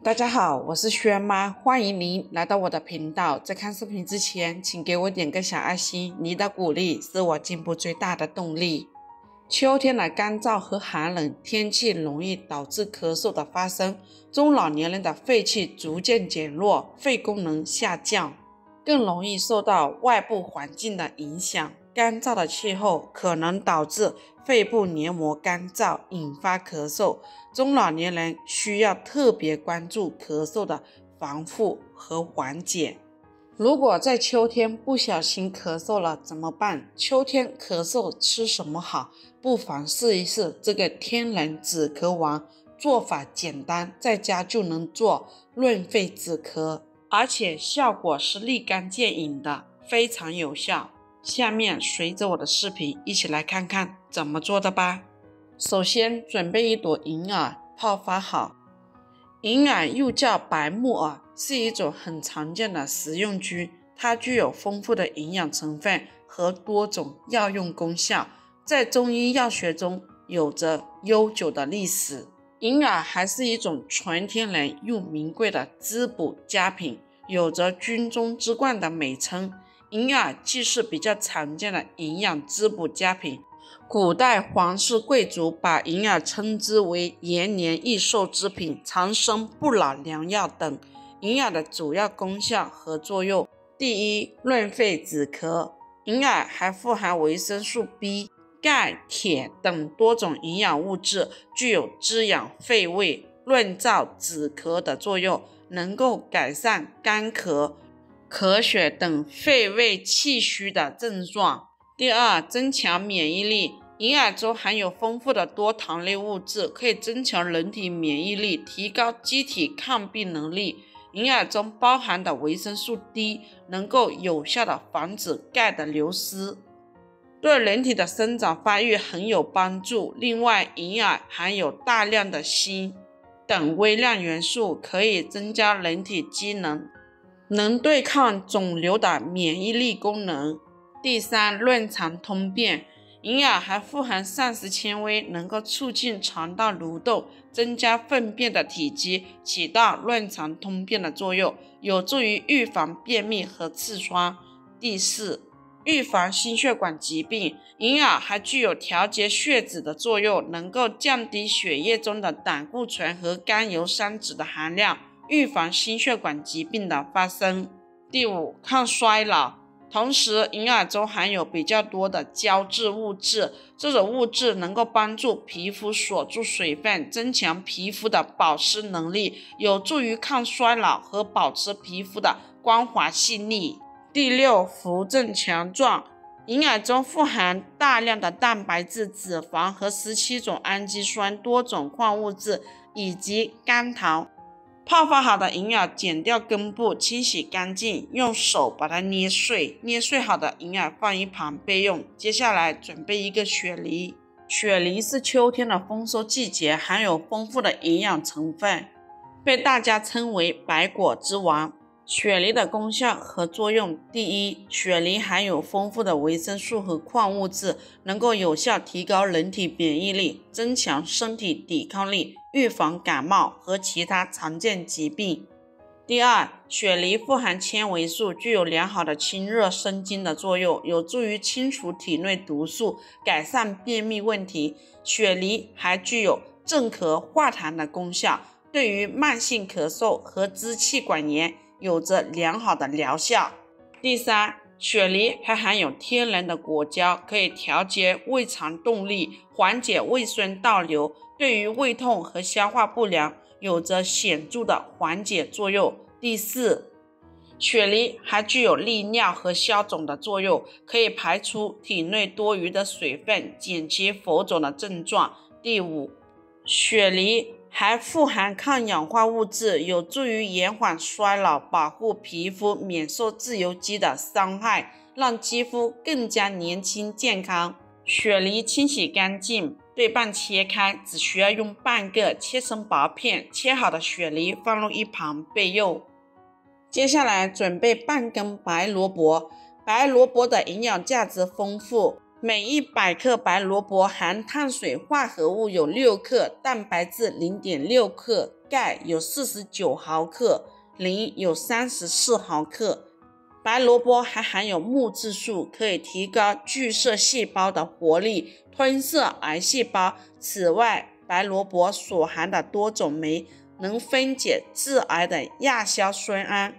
大家好，我是轩妈，欢迎您来到我的频道。在看视频之前，请给我点个小爱心，你的鼓励是我进步最大的动力。秋天的干燥和寒冷天气容易导致咳嗽的发生，中老年人的肺气逐渐减弱，肺功能下降，更容易受到外部环境的影响。干燥的气候可能导致肺部黏膜干燥，引发咳嗽。中老年人需要特别关注咳嗽的防护和缓解。如果在秋天不小心咳嗽了怎么办？秋天咳嗽吃什么好？不妨试一试这个天然止咳丸，做法简单，在家就能做润肺止咳，而且效果是立竿见影的，非常有效。下面随着我的视频一起来看看怎么做的吧。首先准备一朵银耳，泡发好。银耳又叫白木耳，是一种很常见的食用菌，它具有丰富的营养成分和多种药用功效，在中医药学中有着悠久的历史。银耳还是一种纯天然又名贵的滋补佳品，有着军中之冠的美称。银耳既是比较常见的营养滋补佳品，古代皇室贵族把银耳称之为延年益寿之品、长生不老良药等。银耳的主要功效和作用：第一，润肺止咳。银耳还富含维生素 B、钙、铁等多种营养物质，具有滋养肺胃、润燥止咳的作用，能够改善干咳、咳血等肺胃气虚的症状。第二，增强免疫力。银耳中含有丰富的多糖类物质，可以增强人体免疫力，提高机体抗病能力。银耳中包含的维生素 D 能够有效的防止钙的流失，对人体的生长发育很有帮助。另外，银耳含有大量的锌等微量元素，可以增加人体机能，能对抗肿瘤的免疫力功能。第三，润肠通便。银耳还富含膳食纤维，能够促进肠道蠕动，增加粪便的体积，起到润肠通便的作用，有助于预防便秘和痔疮。第四，预防心血管疾病。银耳还具有调节血脂的作用，能够降低血液中的胆固醇和甘油三酯的含量，预防心血管疾病的发生。第五，抗衰老。同时，银耳中含有比较多的胶质物质，这种物质能够帮助皮肤锁住水分，增强皮肤的保湿能力，有助于抗衰老和保持皮肤的光滑细腻。第六，扶正强壮。银耳中富含大量的蛋白质、脂肪和17种氨基酸、多种矿物质以及甘糖。泡发好的银耳剪掉根部，清洗干净，用手把它捏碎。捏碎好的银耳放一旁备用。接下来准备一个雪梨。雪梨是秋天的丰收季节，含有丰富的营养成分，被大家称为百果之王。雪梨的功效和作用：第一，雪梨含有丰富的维生素和矿物质，能够有效提高人体免疫力，增强身体抵抗力，预防感冒和其他常见疾病。第二，雪梨富含纤维素，具有良好的清热生津的作用，有助于清除体内毒素，改善便秘问题。雪梨还具有镇咳化痰的功效，对于慢性咳嗽和支气管炎有着良好的疗效。第三，雪梨还含有天然的果胶，可以调节胃肠动力，缓解胃酸倒流，对于胃痛和消化不良有着显著的缓解作用。第四，雪梨还具有利尿和消肿的作用，可以排出体内多余的水分，减轻浮肿的症状。第五，雪梨还富含抗氧化物质，有助于延缓衰老，保护皮肤免受自由基的伤害，让肌肤更加年轻健康。雪梨清洗干净，对半切开，只需要用半个切成薄片。切好的雪梨放入一旁备用。接下来准备半根白萝卜。白萝卜的营养价值丰富，每100克白萝卜含碳水化合物有6克，蛋白质0.6克，钙有49毫克，磷有34毫克。白萝卜还含有木质素，可以提高巨噬细胞的活力，吞噬癌细胞。此外，白萝卜所含的多种酶能分解致癌的亚硝酸胺，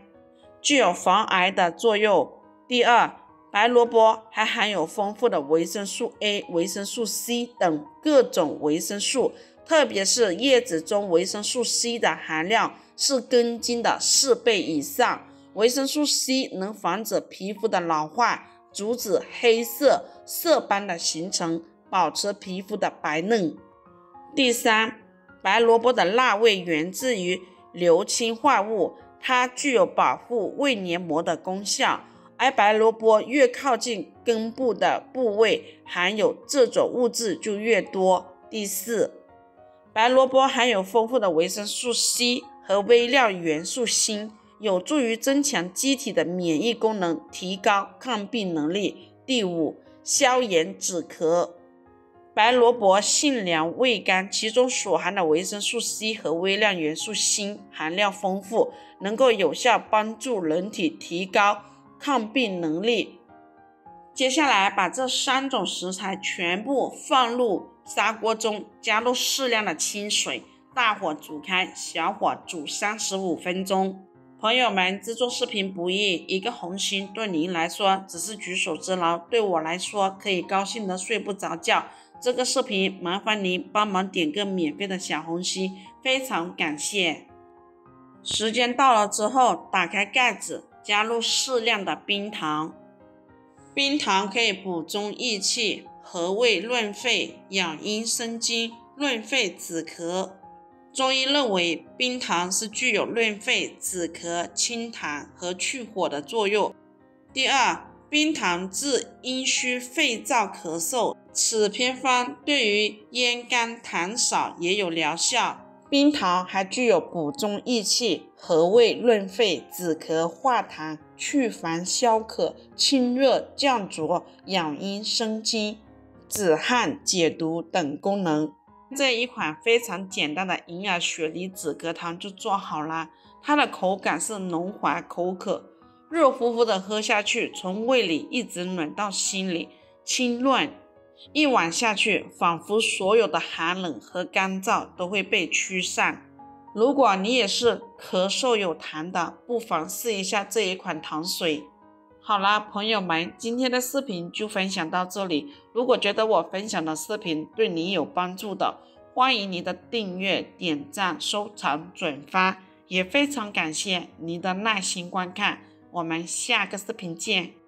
具有防癌的作用。第二，白萝卜还含有丰富的维生素 A、维生素 C 等各种维生素，特别是叶子中维生素 C 的含量是根茎的4倍以上。维生素 C 能防止皮肤的老化，阻止黑色色斑的形成，保持皮肤的白嫩。第三，白萝卜的辣味源自于硫氰化物，它具有保护胃黏膜的功效，而白萝卜越靠近根部的部位，含有这种物质就越多。第四，白萝卜含有丰富的维生素 C 和微量元素锌，有助于增强机体的免疫功能，提高抗病能力。第五，消炎止咳。白萝卜性凉味甘，其中所含的维生素 C 和微量元素锌含量丰富，能够有效帮助人体提高抗病能力。接下来把这3种食材全部放入砂锅中，加入适量的清水，大火煮开，小火煮35分钟。朋友们，制作视频不易，一个红心对您来说只是举手之劳，对我来说可以高兴的睡不着觉。这个视频麻烦您帮忙点个免费的小红心，非常感谢。时间到了之后，打开盖子，加入适量的冰糖。冰糖可以补中益气，和胃润肺，养阴生津，润肺止咳。中医认为冰糖是具有润肺、止咳、清痰和去火的作用。第二，冰糖治阴虚肺燥咳嗽，此偏方对于咽干痰少也有疗效。冰糖还具有补中益气、和胃润肺、止咳化痰、去烦消渴、清热降浊、养阴生津、止汗解毒等功能。这一款非常简单的银耳雪梨止咳汤就做好了，它的口感是浓滑口渴，热乎乎的喝下去，从胃里一直暖到心里，清润。一碗下去，仿佛所有的寒冷和干燥都会被驱散。如果你也是咳嗽有痰的，不妨试一下这一款糖水。好啦，朋友们，今天的视频就分享到这里。如果觉得我分享的视频对你有帮助的，欢迎您的订阅、点赞、收藏、转发，也非常感谢您的耐心观看。我们下个视频见。